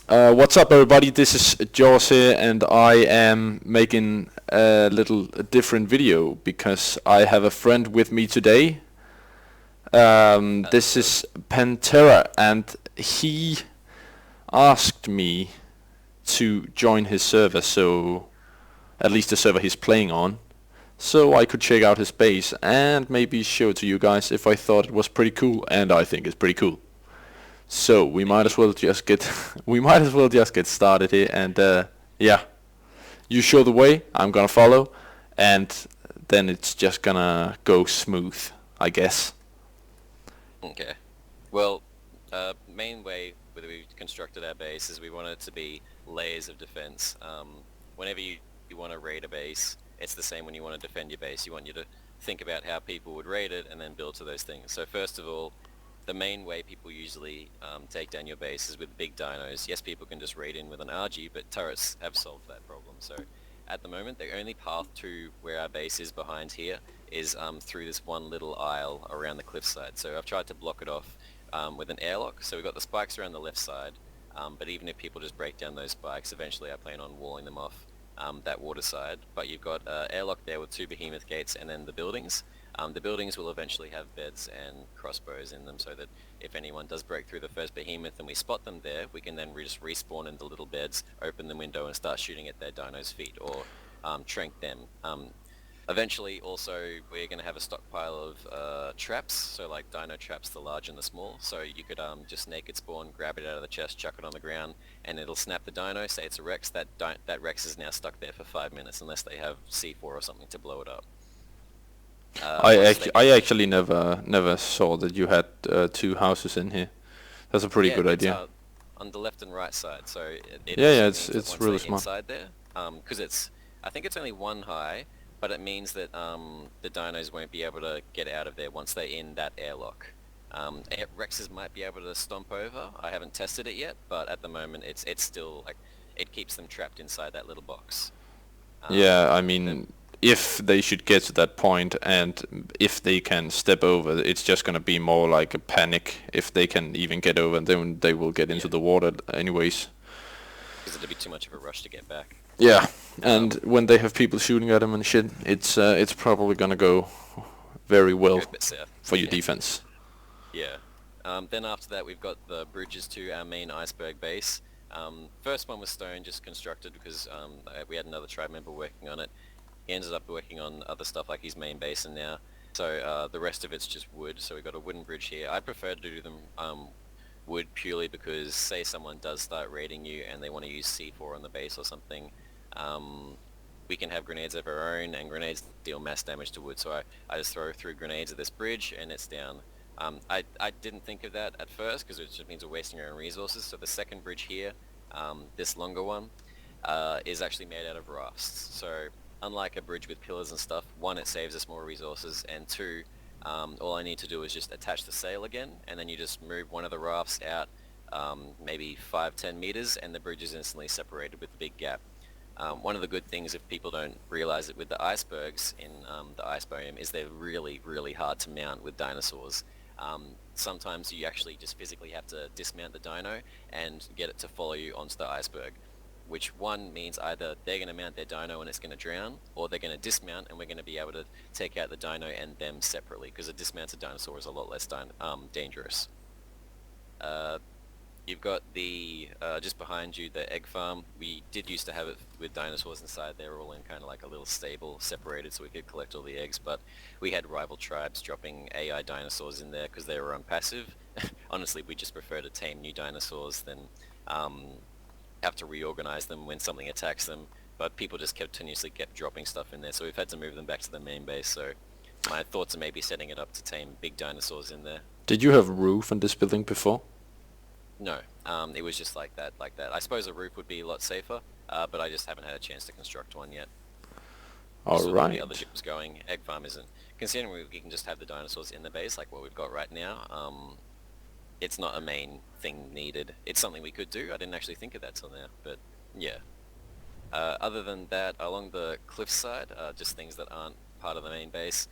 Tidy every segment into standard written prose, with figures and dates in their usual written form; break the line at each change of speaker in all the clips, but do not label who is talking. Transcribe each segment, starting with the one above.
What's up, everybody? This is George here, and I am making a little different video because I have a friend with me today. This
Hello.
is Pantera, and he asked me to join his server, so at least the server he's playing on, so I could check out his base and maybe show it to you guys if I thought it was pretty cool, and I think it's pretty cool. So we
Thank
might
you.
as well just get we might as well just get started here, and yeah, you show the way, I'm gonna follow, and then it's just gonna go smooth, I guess.
Okay. Well, main way that we constructed our base is we want it to be layers of defense. Whenever you want to raid a base, it's the same when you want to defend your base. You want you to think about how people would raid it and then build to those things. So first of all, the main way people usually take down your base is with big dinos. Yes, people can just raid in with an RG, but turrets have solved that problem. So at the moment, the only path to where our base is behind here is through this one little aisle around the cliffside. So I've tried to block it off with an airlock. So we've got the spikes around the left side, but even if people just break down those spikes, eventually I plan on walling them off that water side. But you've got airlock there with two behemoth gates and then the buildings. The buildings will eventually have beds and crossbows in them so that if anyone does break through the first behemoth and we spot them there, we can then just respawn in the little beds, open the window and start shooting at their dino's feet or trank them. Eventually also we're going to have a stockpile of traps, so like dino traps, the large and the small, so you could just naked spawn, grab it out of the chest, chuck it on the ground and it'll snap the dino, say it's a Rex, that Rex is now stuck there for 5 minutes unless they have C4 or something to blow it up. Once they
I
get there,
actually never saw that you had two houses in here. That's a pretty
yeah,
good
it's
idea.
on the left and right side, so it
Yeah, yeah,
also
it's
means that
it's
once
really
they're
smart.
inside there, because I think it's only one high, but it means that the dinos won't be able to get out of there once they're in that airlock. Rexes might be able to stomp over. I haven't tested it yet, but at the moment it's still like it keeps them trapped inside that little box.
Yeah, I
The
mean, if they should get to that point and if they can step over, it's just gonna be more like a panic if they can even get over, and then they will get into
Yeah,
the water anyways.
because it'd be too much of a rush to get back.
Yeah, and
Um,
when they have people shooting at them and shit, it's probably gonna go very
go
well
a bit south.
for your
Yeah.
defense.
Yeah. Then after that, we've got the bridges to our main iceberg base. First one was stone, just constructed because we had another tribe member working on it. He ended up working on other stuff like his main basin now. So the rest of it's just wood. So we've got a wooden bridge here. I prefer to do them wood purely because say someone does start raiding you and they want to use C4 on the base or something, we can have grenades of our own and grenades deal mass damage to wood. So I just throw through grenades at this bridge and it's down. I didn't think of that at first because it just means we're wasting our own resources. So the second bridge here, this longer one, is actually made out of rafts. So unlike a bridge with pillars and stuff, one, it saves us more resources, and two, all I need to do is just attach the sail again, and then you just move one of the rafts out maybe 5-10 meters, and the bridge is instantly separated with a big gap. One of the good things, if people don't realize it, with the icebergs in the ice biome is they're really, really hard to mount with dinosaurs. Sometimes you actually just physically have to dismount the dino and get it to follow you onto the iceberg, which one means either they're going to mount their dino and it's going to drown, or they're going to dismount and we're going to be able to take out the dino and them separately, because a dismounted dinosaur is a lot less dangerous. Uh, You've got the, just behind you, the egg farm. We did used to have it with dinosaurs inside. They were all in kind of like a little stable, separated, so we could collect all the eggs, but we had rival tribes dropping AI dinosaurs in there because they were unpassive. Honestly, we just prefer to tame new dinosaurs than have to reorganize them when something attacks them, but people just continuously kept dropping stuff in there, so we've had to move them back to the main base, so my thoughts are maybe setting it up to tame big dinosaurs in there.
Did you have roof on this building before?
No, it was just like that, like that. I suppose a roof would be a lot safer, but I just haven't had a chance to construct one yet.
All
Saw the other
right.
ships going. Egg farm isn't. Considering we can just have the dinosaurs in the base, like what we've got right now, it's not a main thing needed. It's something we could do. I didn't actually think of that till now, but yeah. Other than that, along the cliffside, just things that aren't part of the main base.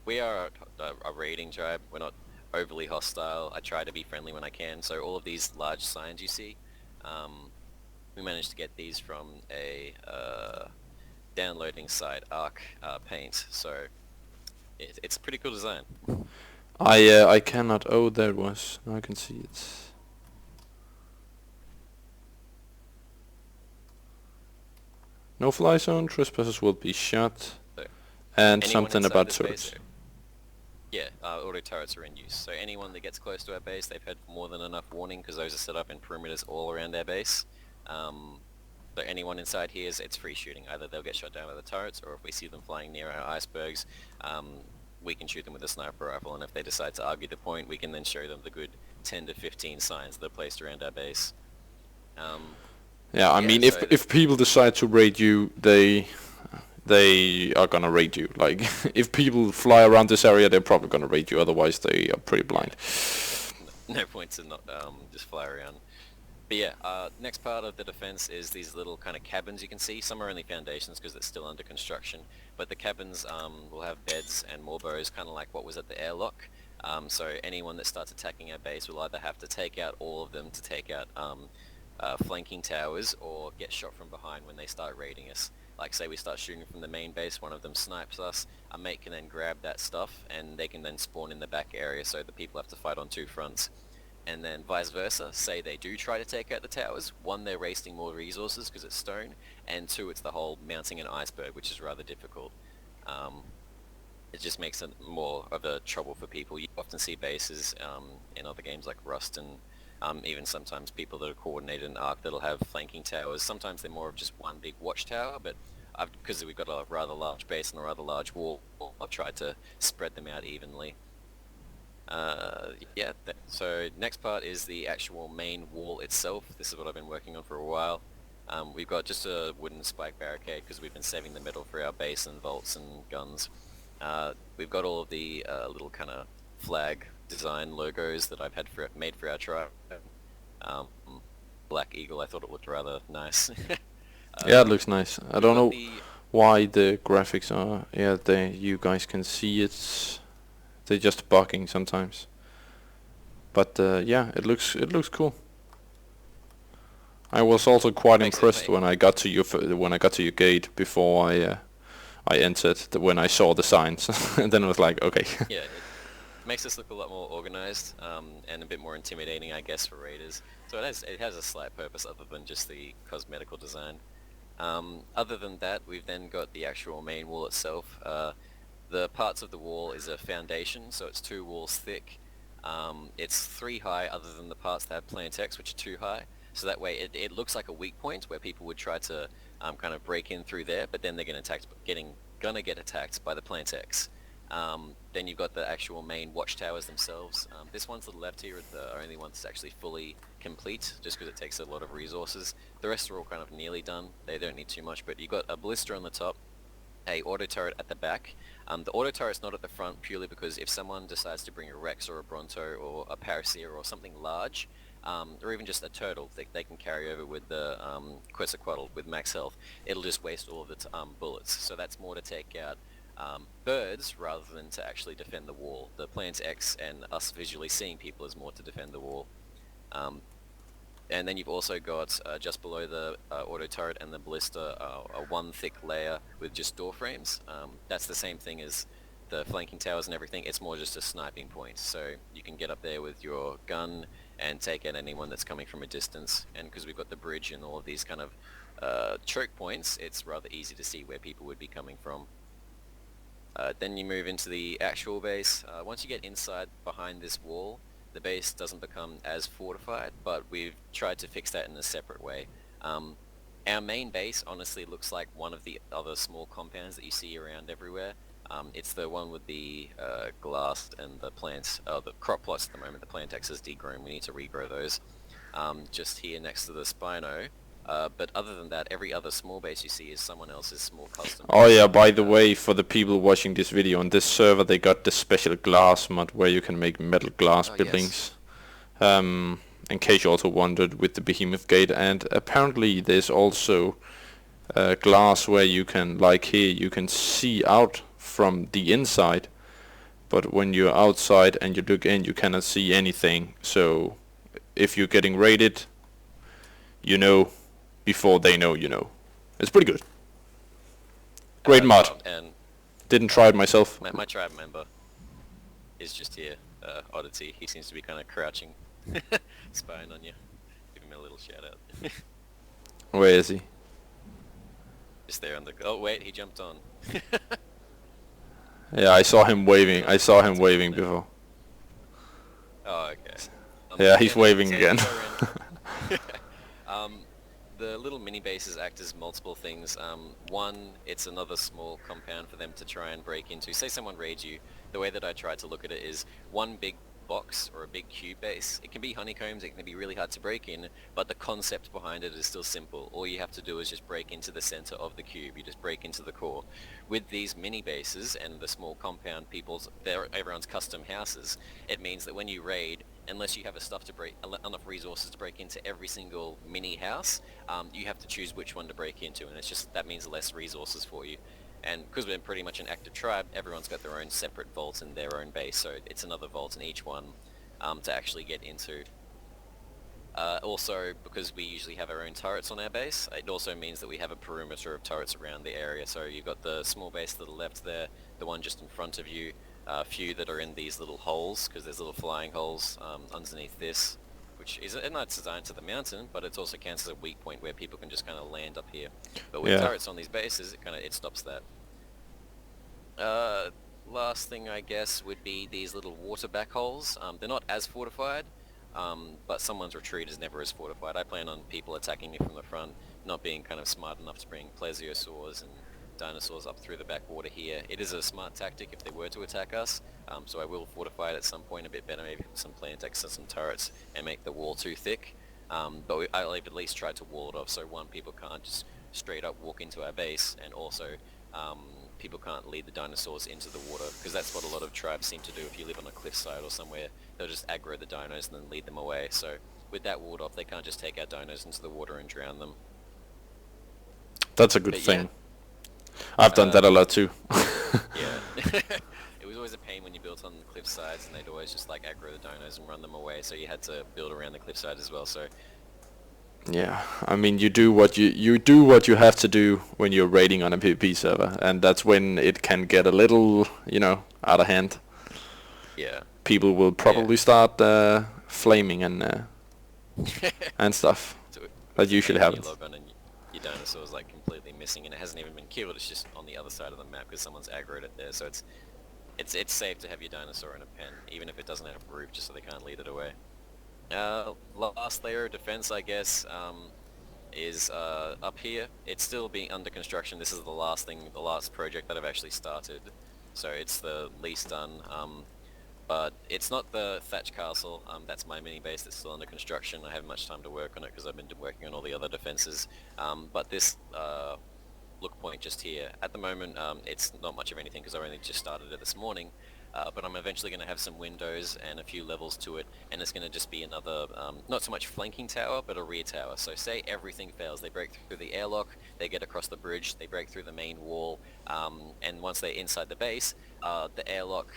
We are a raiding tribe. We're not overly hostile. I try to be friendly when I can. So all of these large signs you see, We managed to get these from a downloading site, ARK Paint, so it's a pretty cool design.
I cannot. Oh, there it was. Now I can see it. No fly zone. Trespassers will be shot.
So
And
anyone
something
inside
about
this
turrets.
base, yeah, auto turrets are in use. So anyone that gets close to our base, they've had more than enough warning because those are set up in perimeters all around our base. So anyone inside here, it's free shooting. Either they'll get shot down by the turrets, or if we see them flying near our icebergs, we can shoot them with a sniper rifle. And if they decide to argue the point, we can then show them the good 10 to 15 signs that are placed around our base.
Yeah, I
Yeah,
mean,
so
if people decide to raid you, they are gonna raid you. Like, if people fly around this area, they're probably gonna raid you. Otherwise, they are pretty blind.
no point to not just fly around. But yeah, next part of the defense is these little kind of cabins you can see. Some are only foundations because it's still under construction, but the cabins will have beds and more bows, kind of like what was at the airlock. So anyone that starts attacking our base will either have to take out all of them to take out flanking towers, or get shot from behind when they start raiding us. Like, say we start shooting from the main base, one of them snipes us, a mate can then grab that stuff and they can then spawn in the back area, so the people have to fight on two fronts. And then vice versa, say they do try to take out the towers, one, they're wasting more resources because it's stone, and two, it's the whole mounting an iceberg, which is rather difficult. It just makes it more of a trouble for people. You often see bases in other games like Rust, and even sometimes people that are coordinated in ARK that'll have flanking towers. Sometimes they're more of just one big watchtower, but because we've got a rather large base and a rather large wall, I've tried to spread them out evenly. So next part is the actual main wall itself. This is what I've been working on for a while. We've got just a wooden spike barricade because we've been saving the metal for our base and vaults and guns. We've got all of the little kind of flag design logos that I've had made for our tribe. Black Eagle, I thought it looked rather nice.
Yeah, it looks nice. I don't know
the
why the graphics are. Yeah, you guys can see it. They're just bugging sometimes. But yeah, it looks cool. I was also quite
makes it
impressed
make-
when I got to your gate before I entered. When I saw the signs, and then I was like, okay.
Yeah, it makes us look a lot more organized and a bit more intimidating, I guess, for raiders. So it has a slight purpose other than just the cosmetical design. Other than that, we've then got the actual main wall itself. The parts of the wall is a foundation, so it's 2 walls thick. It's 3 high other than the parts that have plant X, which are 2 high. So that way it looks like a weak point where people would try to kind of break in through there, but then they're gonna get attacked by the plant X. Then you've got the actual main watchtowers themselves. This one's to the left here, the only one that's actually fully complete, just because it takes a lot of resources. The rest are all kind of nearly done. They don't need too much, but you've got a ballista on the top, a auto turret at the back. The auto turret's not at the front purely because if someone decides to bring a Rex or a Bronto or a Paraseer or something large, or even just a turtle they can carry over with the Quetzalcoatl with max health, it'll just waste all of its bullets. So that's more to take out birds rather than to actually defend the wall. The Plant X and us visually seeing people is more to defend the wall. And then you've also got, just below the auto turret and the ballista, a 1 thick layer with just door frames. That's the same thing as the flanking towers and everything. It's more just a sniping point. So you can get up there with your gun and take out anyone that's coming from a distance. And because we've got the bridge and all of these kind of choke points, it's rather easy to see where people would be coming from. Then you move into the actual base. Once you get inside behind this wall, the base doesn't become as fortified, but we've tried to fix that in a separate way. Our main base honestly looks like one of the other small compounds that you see around everywhere. It's the one with the glass and the plants, the crop plots at the moment. The plant X is degrown. We need to regrow those. Just here next to the Spino. But other than that, every other small base you see is someone else's small custom.
Oh yeah, by the way, for the people watching this video, on this server they got the special glass mod where you can make metal glass buildings. Yes. In case you also wondered, with the Behemoth Gate, and apparently there's also glass where you can, like here, you can see out from the inside, but when you're outside and you look in, you cannot see anything. So if you're getting raided, you know before they know you know. It's pretty good. Great mod.
And
didn't try it myself.
my tribe member is just here. Oddity. He seems to be kind of crouching, spying on you. Give him a little shout out.
Where is he?
Just there on the... Oh wait, he jumped on.
Yeah, I saw him waving. I saw him waving before.
Oh, okay.
Yeah, he's waving again.
The little mini bases act as multiple things. One, it's another small compound for them to try and break into. Say someone raids you, the way that I try to look at it is one big box or a big cube base. It can be honeycombs, it can be really hard to break in, but the concept behind it is still simple. All you have to do is just break into the center of the cube. You just break into the core. With these mini bases and the small compound everyone's custom houses, it means that when you raid, unless you have enough resources to break into every single mini house, you have to choose which one to break into, and that means less resources for you. And because we're pretty much an active tribe, everyone's got their own separate vault in their own base, so it's another vault in each one to actually get into. Also, because we usually have our own turrets on our base, it also means that we have a perimeter of turrets around the area. So you've got the small base to the left there, the one just in front of you, a few that are in these little holes, because there's little flying holes underneath this, which is not designed to the mountain, but it also counts as a weak point where people can just kind of land up here. But with turrets on these bases, it stops that. Last thing I guess would be these little water back holes. They're not as fortified, but someone's retreat is never as fortified. I plan on people attacking me from the front, not being kind of smart enough to bring plesiosaurs and dinosaurs up through the backwater here. It is a smart tactic if they were to attack us, so I will fortify it at some point a bit better, maybe some plant decks and some turrets, and make the wall too thick. But I'll at least try to wall it off, so one, people can't just straight up walk into our base, and also people can't lead the dinosaurs into the water, because that's what a lot of tribes seem to do. If you live on a cliffside or somewhere, they'll just aggro the dinos and then lead them away. So with that walled off, they can't just take our dinos into the water and drown them.
That's a good thing. I've done that a lot too.
Yeah. It was always a pain when you built on the cliff sides, and they'd always just like aggro the dinos and run them away, so you had to build around the cliffside as well. So
yeah, I mean, you do what you have to do when you're raiding on a PvP server, and that's when it can get a little, out of hand.
Yeah.
People will probably start flaming and and stuff.
So
that usually happens.
You log on and your dinosaur's like completely missing, and it hasn't even been killed. It's just on the other side of the map because someone's aggroed it there. So it's safe to have your dinosaur in a pen, even if it doesn't have a roof, just so they can't lead it away. Last layer of defense, I guess, is up here. It's still being under construction. This is the last project that I've actually started, so it's the least done. But it's not the thatch castle. That's my mini base that's still under construction. I haven't much time to work on it because I've been working on all the other defenses. But this look point just here, at the moment, it's not much of anything because I only just started it this morning. But I'm eventually going to have some windows and a few levels to it, and it's going to just be another, not so much flanking tower, but a rear tower. So say everything fails, they break through the airlock, they get across the bridge, they break through the main wall, and once they're inside the base, the airlock,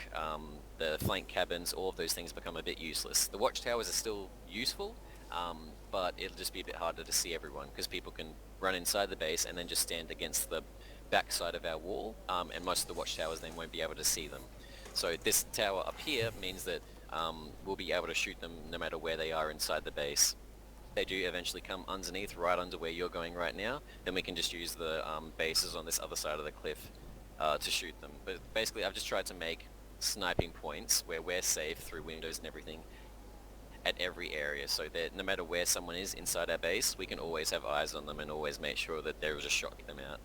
the flank cabins, all of those things become a bit useless. The watchtowers are still useful, but it'll just be a bit harder to see everyone, because people can run inside the base and then just stand against the back side of our wall, and most of the watchtowers then won't be able to see them. So this tower up here means that we'll be able to shoot them no matter where they are inside the base. If they do eventually come underneath, right under where you're going right now, then we can just use the bases on this other side of the cliff to shoot them. But basically I've just tried to make sniping points where we're safe through windows and everything at every area, so that no matter where someone is inside our base, we can always have eyes on them and always make sure that there is a shot to get them out.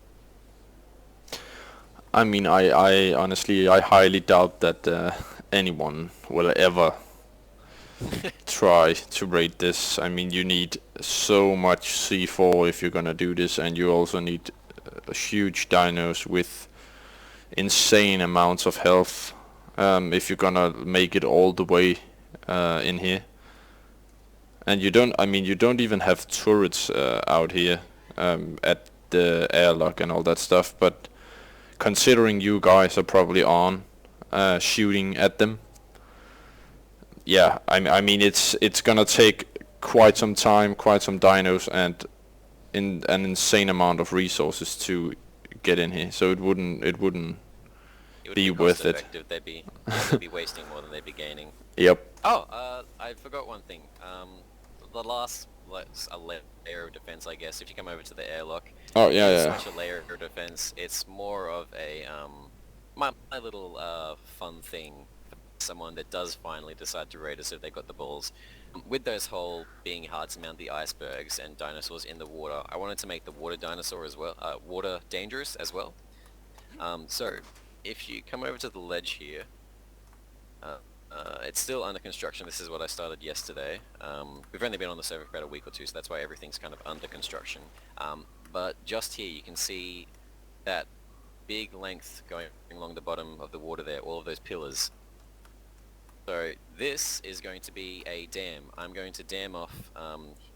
I mean, I honestly, I highly doubt that anyone will ever try to raid this. I mean, you need so much C4 if you're gonna do this, and you also need huge dinos with insane amounts of health if you're gonna make it all the way in here. And you don't even have turrets out here at the airlock and all that stuff, but considering you guys are probably on shooting at them, yeah, I mean it's gonna take quite some time, quite some dinos, and an insane amount of resources to get in here. So it wouldn't
It would
be
be
worth
cost
it.
effective. They'd be wasting more than they'd be gaining.
Yep.
Oh, I forgot one thing. The last a layer of defense, I guess. If you come over to the airlock,
Oh yeah,
it's so
yeah.
much a layer of defense. It's more of a my little fun thing for someone that does finally decide to raid us if they got the balls. With those whole being hard to mount the icebergs and dinosaurs in the water, I wanted to make the water dinosaur as well, water dangerous as well. So if you come over to the ledge here, it's still under construction. This is what I started yesterday. We've only been on the server for about a week or two, so that's why everything's kind of under construction. But just here you can see that big length going along the bottom of the water there, all of those pillars. So this is going to be a dam. I'm going to dam off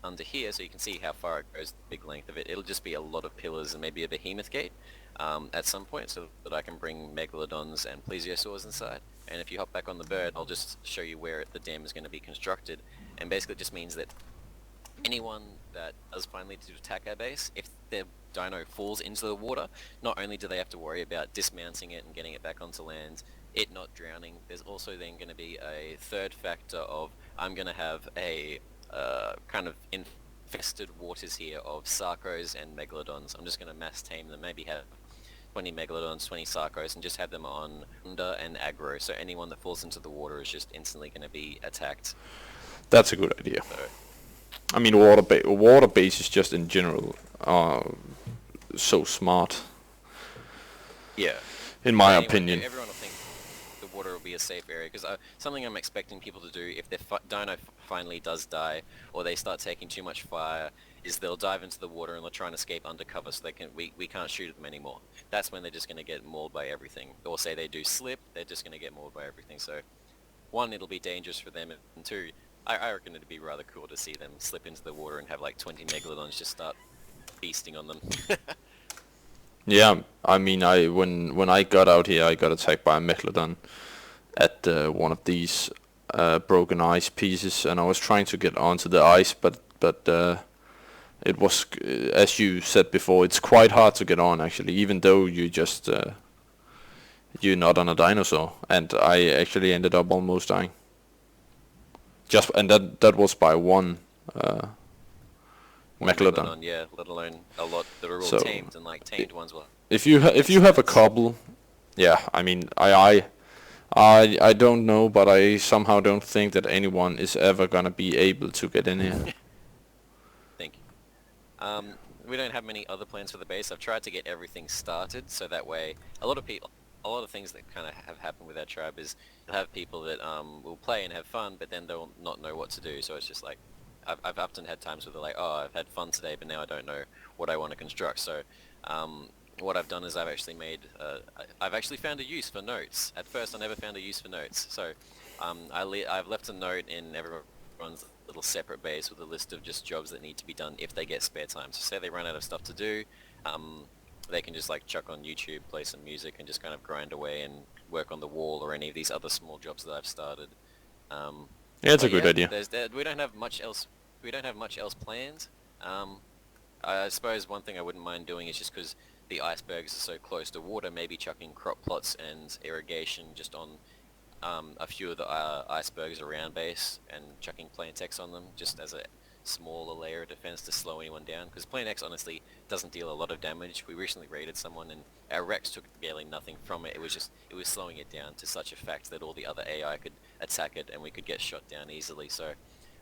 under here so you can see how far it goes, the big length of it. It'll just be a lot of pillars and maybe a behemoth gate at some point so that I can bring megalodons and plesiosaurs inside. And if you hop back on the bird, I'll just show you where the dam is going to be constructed. And basically it just means that anyone that does finally to attack our base, if their dino falls into the water, not only do they have to worry about dismounting it and getting it back onto land, it not drowning, there's also then going to be a third factor of I'm going to have a kind of infested waters here of sarcos and megalodons. I'm just going to mass tame them, maybe have 20 megalodons, 20 sarcos, and just have them on under and aggro, so anyone that falls into the water is just instantly going to be attacked.
That's a good idea.
So,
I mean, water bases just in general are so smart,
yeah.
in my
Anyway,
opinion.
everyone will think the water will be a safe area, because something I'm expecting people to do if their dino finally does die, or they start taking too much fire, is they'll dive into the water and they'll try and escape undercover so we can't shoot at them anymore. That's when they're just going to get mauled by everything. Or say they do slip, they're just going to get mauled by everything. So, one, it'll be dangerous for them, and two, I reckon it'd be rather cool to see them slip into the water and have like 20 megalodons just start feasting on them.
Yeah, I mean, when I got out here, I got attacked by a megalodon at one of these broken ice pieces, and I was trying to get onto the ice, but it was, as you said before, it's quite hard to get on actually, even though you just you're not on a dinosaur, and I actually ended up almost dying. And that was by one megalodon.
Yeah, let alone a lot that are all
So,
tamed, and like tamed ones will.
If you have a couple, yeah, I mean, I don't know, but I somehow don't think that anyone is ever gonna be able to get in here.
Thank you. We don't have many other plans for the base. I've tried to get everything started, so that way a lot of things that kind of have happened with our tribe is you'll have people that will play and have fun, but then they'll not know what to do. So it's just like I've often had times where they're like, oh, I've had fun today, but now I don't know what I want to construct. So what I've done is I've actually found a use for notes. At first, I never found a use for notes. So I've left a note in everyone's little separate base with a list of just jobs that need to be done if they get spare time. So say they run out of stuff to do, they can just like chuck on YouTube, play some music, and just kind of grind away and work on the wall or any of these other small jobs that I've started.
Yeah, it's a good idea.
We don't have much else. We don't have much else planned. I suppose one thing I wouldn't mind doing is just because the icebergs are so close to water, maybe chucking crop plots and irrigation just on a few of the icebergs around base and chucking Plant X on them just as a smaller layer of defense to slow anyone down, because Plant X honestly doesn't deal a lot of damage. We recently raided someone and our Rex took barely nothing from it. It was slowing it down to such a fact that all the other AI could attack it and we could get shot down easily. So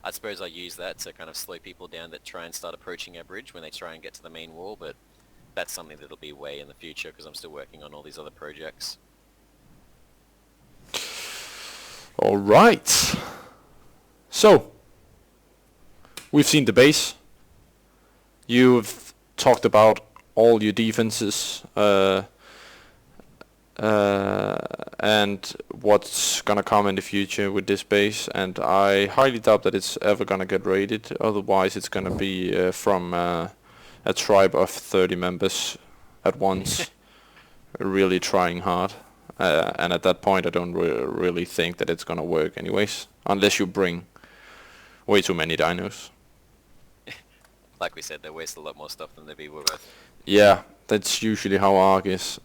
I suppose I use that to kind of slow people down that try and start approaching our bridge when they try and get to the main wall, but that's something that'll be way in the future because I'm still working on all these other projects.
All right. So, we've seen the base. You've talked about all your defenses and what's gonna come in the future with this base. And I highly doubt that it's ever gonna get raided. Otherwise, it's gonna be from a tribe of 30 members at once, really trying hard. And at that point, I don't really think that it's gonna work anyways, unless you bring way too many dinos.
like we said, they waste a lot more stuff than they'd be worth.
Yeah, that's usually how ARK is.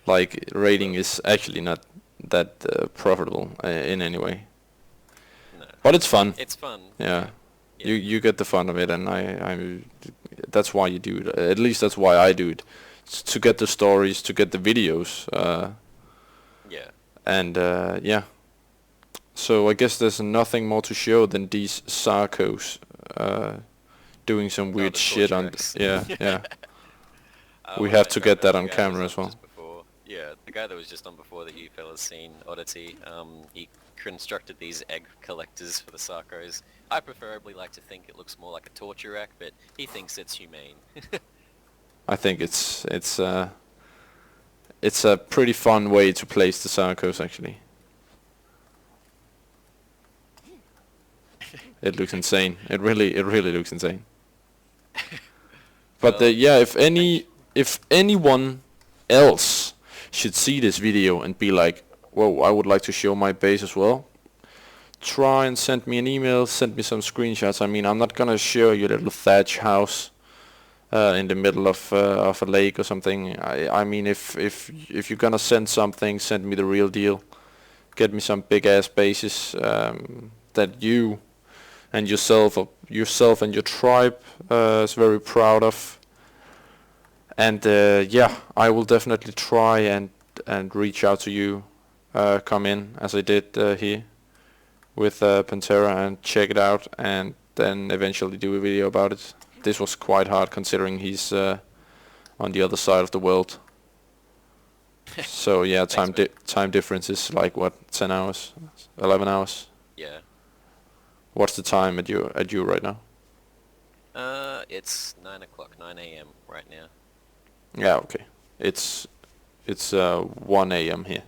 Like raiding is actually not that profitable in any way.
No.
But it's fun.
It's fun.
Yeah.
Yeah.
You get the fun of it, and I that's why you do it. At least that's why I do it. It's to get the stories, to get the videos.
Yeah.
And yeah. So I guess there's nothing more to show than these Sarkos doing some weird
the
shit on.
torture
Yeah, yeah. We
One
have
thing
to
I
get
know
that on
the guy
camera
was
as well.
just before- Yeah, the guy that was just on before that you fellas seen, Oddity, he constructed these egg collectors for the Sarkos. I preferably like to think it looks more like a torture rack, but he thinks it's humane.
I think it's a pretty fun way to place the Sarkos actually. It looks insane. It really looks insane. But
Well,
yeah, if anyone else should see this video and be like, whoa, I would like to show my base as well, try and send me an email, send me some screenshots. I mean, I'm not gonna show you a little thatch house in the middle of a lake or something. I mean, if you're gonna send something, send me the real deal. Get me some big ass bases that you and yourself and your tribe is very proud of. And yeah, I will definitely try and reach out to you, come in as I did here with Pantera and check it out, and then eventually do a video about it. This was quite hard considering he's on the other side of the world. So yeah, time difference is like what, 10 hours, 11 hours.
yeah.
What's the time at you right now?
It's 9 o'clock, 9 a.m. right now.
Yeah, okay. It's 1 a.m. here.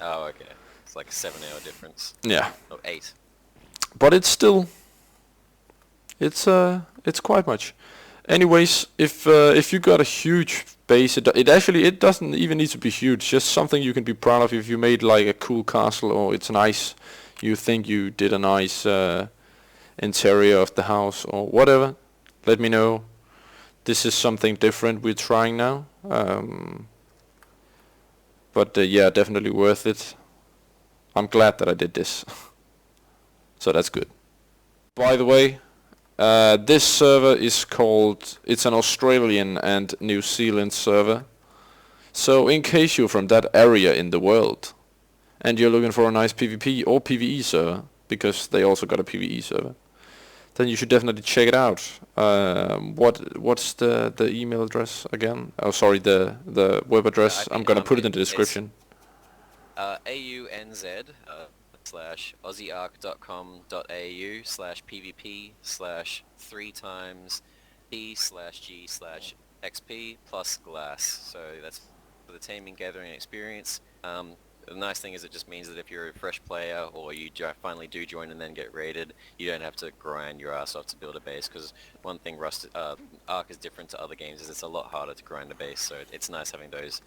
Oh, okay. It's like a 7-hour difference.
Yeah,
Oh, 8.
but it's still it's quite much. Anyways, if you got a huge base, it doesn't even need to be huge. Just something you can be proud of. If you made like a cool castle, or it's nice, you think you did a nice interior of the house or whatever, let me know. This is something different we're trying now. But yeah, definitely worth it. I'm glad that I did this. So that's good. By the way, this server is called, it's an Australian and New Zealand server. So in case you're from that area in the world and you're looking for a nice PvP or PvE server, because they also got a PvE server, then you should definitely check it out. What's the email address again? Oh, sorry, the web address. I'm gonna put it in the description.
AUNZ / AussieARK.com.au/PvP/3 times P/G/XP plus glass. So that's for the teaming, gathering experience. The nice thing is it just means that if you're a fresh player or you finally do join and then get raided, you don't have to grind your ass off to build a base, because one thing ARK is different to other games is it's a lot harder to grind a base, so it's nice having those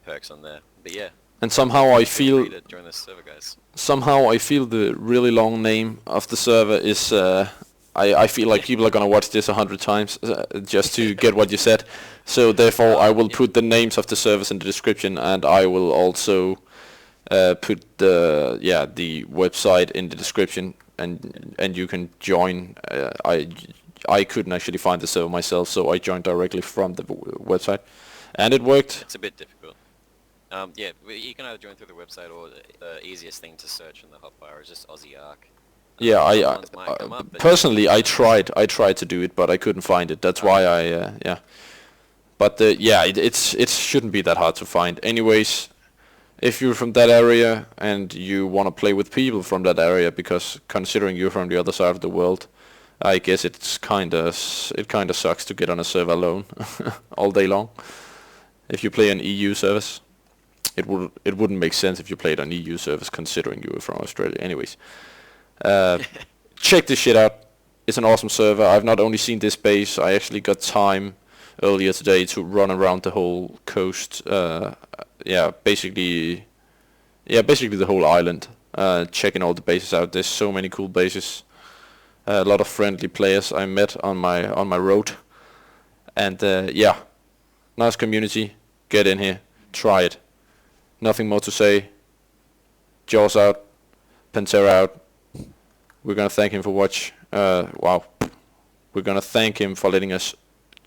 perks on there. But yeah.
And somehow I feel
join this server, guys.
Somehow I feel the really long name of the server is I feel like people are gonna watch this 100 times just to get what you said. So therefore I will put the names of the servers in the description, and I will also put the website in the description, and you can join. I couldn't actually find the server myself, so I joined directly from the website, and it worked.
It's a bit difficult. Yeah, you can either join through the website, or the easiest thing to search in the hotbar is just Aussie ARK.
Yeah, I personally I tried to do it, but I couldn't find it. That's why I yeah. But yeah, it shouldn't be that hard to find. Anyways, if you're from that area and you want to play with people from that area, because considering you're from the other side of the world, I guess it kind of sucks to get on a server alone all day long. If you play an EU service, it wouldn't make sense if you played on EU service, considering you were from Australia. Anyways, check this shit out. It's an awesome server. I've not only seen this base, I actually got time earlier today to run around the whole coast. Basically the whole island, checking all the bases out. There's so many cool bases. a lot of friendly players I met on my road, and yeah, nice community. Get in here, try it. Nothing more to say. Jaws out, Pantera out. We're gonna thank him for wow. We're gonna thank him for letting us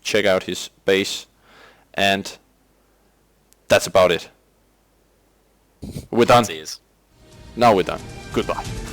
check out his base, and that's about it. We're done.
Cheers.
Now we're done. Goodbye.